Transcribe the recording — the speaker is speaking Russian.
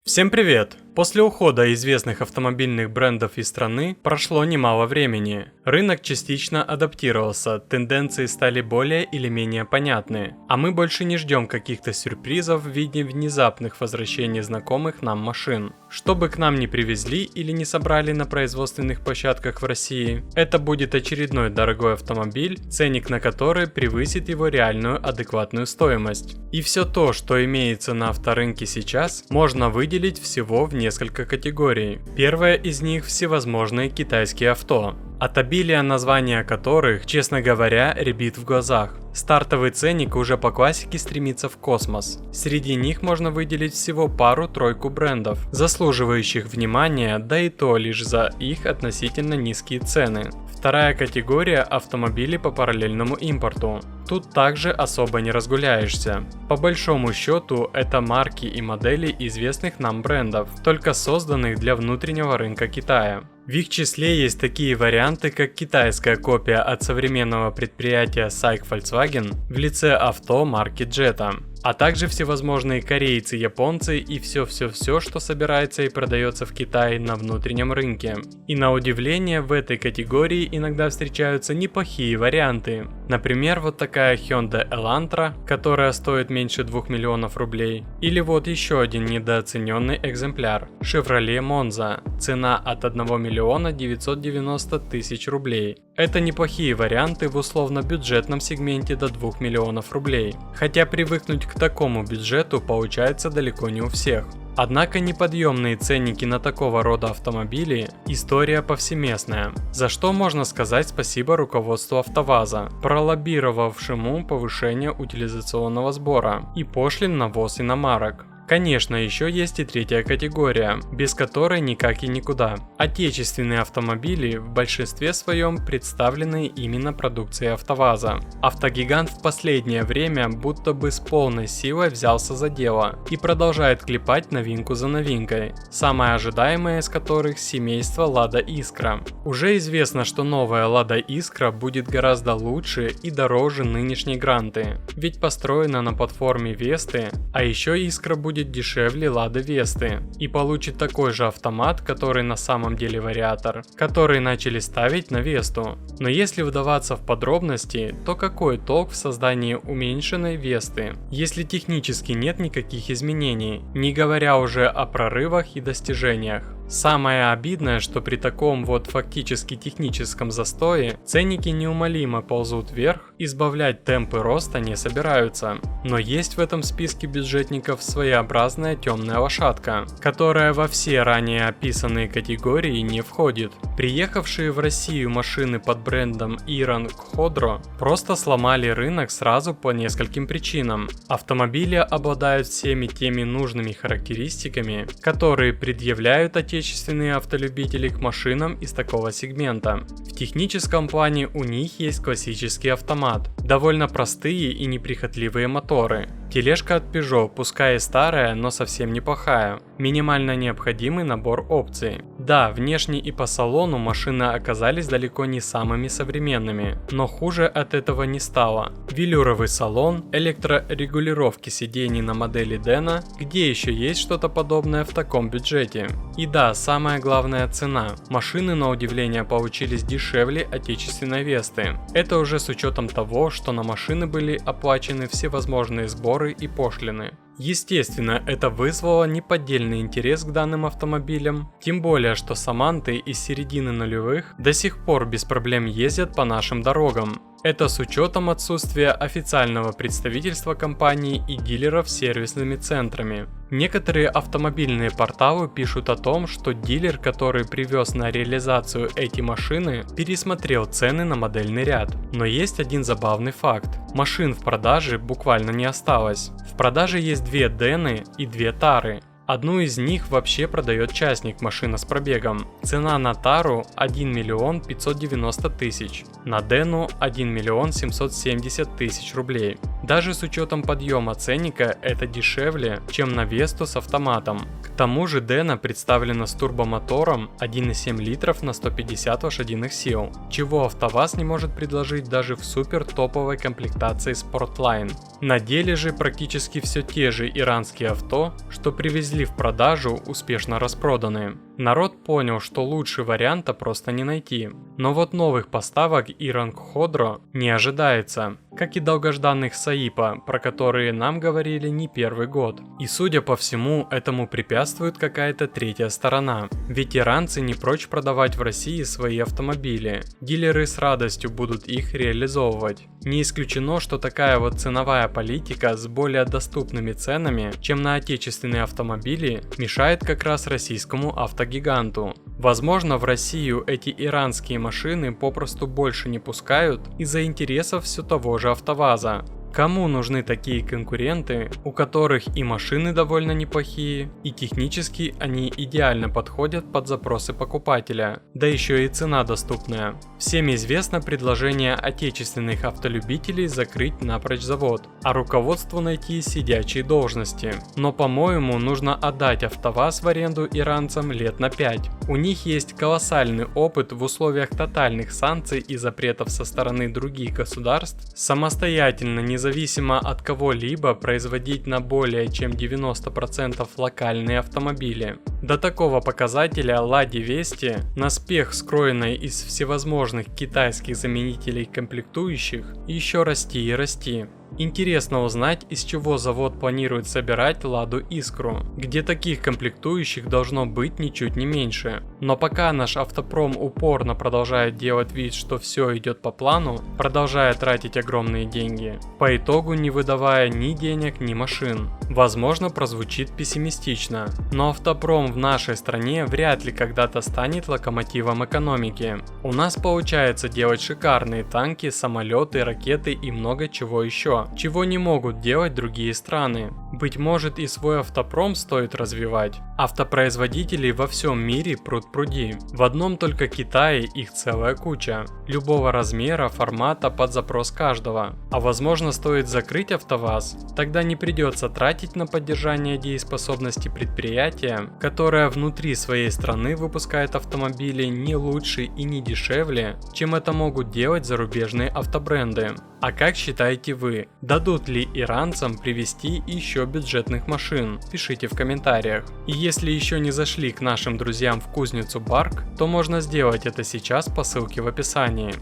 Всем привет! После ухода известных автомобильных брендов из страны прошло немало времени. Рынок частично адаптировался, тенденции стали более или менее понятны, а мы больше не ждем каких-то сюрпризов в виде внезапных возвращений знакомых нам машин. Что бы к нам не привезли или не собрали на производственных площадках в России, это будет очередной дорогой автомобиль, ценник на который превысит его реальную адекватную стоимость. И все то, что имеется на авторынке сейчас, можно выделить всего в несколько категорий. Первая из них – всевозможные китайские авто, от обилия названия которых, честно говоря, рябит в глазах. Стартовый ценник уже по классике стремится в космос. Среди них можно выделить всего пару-тройку брендов, заслуживающих внимания, да и то лишь за их относительно низкие цены. Вторая категория – автомобили по параллельному импорту. Тут также особо не разгуляешься. По большому счету, это марки и модели известных нам брендов, только созданных для внутреннего рынка Китая. В их числе есть такие варианты, как китайская копия от современного предприятия SAIC Volkswagen в лице авто марки Jetta, а также всевозможные корейцы, японцы и все, что собирается и продается в Китае на внутреннем рынке. И на удивление, в этой категории иногда встречаются неплохие варианты. Например, вот такая Hyundai Elantra, которая стоит меньше 2 миллионов рублей. Или вот еще один недооцененный экземпляр Chevrolet Monza, цена от 1 миллиона 990 тысяч рублей. Это неплохие варианты в условно-бюджетном сегменте до 2 миллионов рублей. Хотя привыкнуть к такому бюджету получается далеко не у всех. Однако неподъемные ценники на такого рода автомобили – история повсеместная, за что можно сказать спасибо руководству АвтоВАЗа, пролоббировавшему повышение утилизационного сбора и пошлин на ввоз иномарок. Конечно, еще есть и третья категория, без которой никак и никуда. Отечественные автомобили в большинстве своем представлены именно продукцией АвтоВАЗа. Автогигант в последнее время будто бы с полной силой взялся за дело и продолжает клепать новинку за новинкой, самая ожидаемая из которых семейство Lada Искра. Уже известно, что новая Lada Искра будет гораздо лучше и дороже нынешней Гранты, ведь построена на платформе Весты, а еще Искра будет дешевле Lada Весты и получит такой же автомат, который на самом деле вариатор, который начали ставить на Весту. Но если вдаваться в подробности, то какой толк в создании уменьшенной Весты, если технически нет никаких изменений, не говоря уже о прорывах и достижениях. Самое обидное, что при таком вот фактически техническом застое ценники неумолимо ползут вверх, избавлять темпы роста не собираются. Но есть в этом списке бюджетников своеобразная темная лошадка, которая во все ранее описанные категории не входит. Приехавшие в Россию машины под брендом Iran Khodro просто сломали рынок сразу по нескольким причинам. Автомобили обладают всеми теми нужными характеристиками, которые предъявляют отечественные автолюбители к машинам из такого сегмента. В техническом плане у них есть классический автомат, довольно простые и неприхотливые моторы. Тележка от Peugeot, пускай и старая, но совсем неплохая. Минимально необходимый набор опций. Да, внешне и по салону машины оказались далеко не самыми современными, но хуже от этого не стало. Велюровый салон, электрорегулировки сидений на модели Dana, где еще есть что-то подобное в таком бюджете? И да, самая главная цена. Машины на удивление получились дешевле отечественной Весты. Это уже с учетом того, что на машины были оплачены всевозможные сборы и пошлины. Естественно, это вызвало неподдельный интерес к данным автомобилям, тем более, что саманты из середины нулевых до сих пор без проблем ездят по нашим дорогам. Это с учетом отсутствия официального представительства компании и дилеров с сервисными центрами. Некоторые автомобильные порталы пишут о том, что дилер, который привез на реализацию эти машины, пересмотрел цены на модельный ряд. Но есть один забавный факт. Машин в продаже буквально не осталось. В продаже есть 2 Дены и 2 Тары. Одну из них вообще продает частник, машина с пробегом. Цена на Тару 1 миллион 590 тысяч, на Дену 1 миллион 770 тысяч рублей. Даже с учетом подъема ценника это дешевле, чем на Весту с автоматом. К тому же Дена представлена с турбомотором 1,7 литров на 150 лошадиных сил, чего АвтоВАЗ не может предложить даже в супер топовой комплектации Sportline. На деле же практически все те же иранские авто, что привезли в продажу, успешно распроданы. Народ понял, что лучше варианта просто не найти. Но вот новых поставок Iran Khodro не ожидается, как и долгожданных Саипа, про которые нам говорили не первый год. И судя по всему, этому препятствует какая-то третья сторона. Ведь иранцы не прочь продавать в России свои автомобили. Дилеры с радостью будут их реализовывать. Не исключено, что такая вот ценовая политика с более доступными ценами, чем на отечественные автомобили, мешает как раз российскому автогиганту. Возможно, в Россию эти иранские машины попросту больше не пускают из-за интересов все того же АвтоВАЗа. Кому нужны такие конкуренты, у которых и машины довольно неплохие, и технически они идеально подходят под запросы покупателя, да еще и цена доступная. Всем известно предложение отечественных автолюбителей закрыть напрочь завод, а руководству найти сидячие должности. Но, по-моему, нужно отдать АвтоВАЗ в аренду иранцам лет на 5. У них есть колоссальный опыт в условиях тотальных санкций и запретов со стороны других государств самостоятельно, независимо от кого-либо, производить на более чем 90% локальные автомобили. До такого показателя Ладе Вести, наспех скроенной из всевозможных китайских заменителей комплектующих, еще расти и расти. Интересно узнать, из чего завод планирует собирать Ладу Искру, где таких комплектующих должно быть ничуть не меньше. Но пока наш автопром упорно продолжает делать вид, что все идет по плану, продолжая тратить огромные деньги, по итогу не выдавая ни денег, ни машин. Возможно, прозвучит пессимистично, но автопром в нашей стране вряд ли когда-то станет локомотивом экономики. У нас получается делать шикарные танки, самолеты, ракеты и много чего еще, чего не могут делать другие страны. Быть может, и свой автопром стоит развивать. Автопроизводителей во всем мире пруд-пруди. В одном только Китае их целая куча. Любого размера, формата под запрос каждого. А возможно, стоит закрыть АвтоВАЗ? Тогда не придется тратить на поддержание дееспособности предприятия, которое внутри своей страны выпускает автомобили не лучше и не дешевле, чем это могут делать зарубежные автобренды. А как считаете вы, дадут ли иранцам привезти еще бюджетных машин? Пишите в комментариях. И если еще не зашли к нашим друзьям в кузницу Барк, то можно сделать это сейчас по ссылке в описании.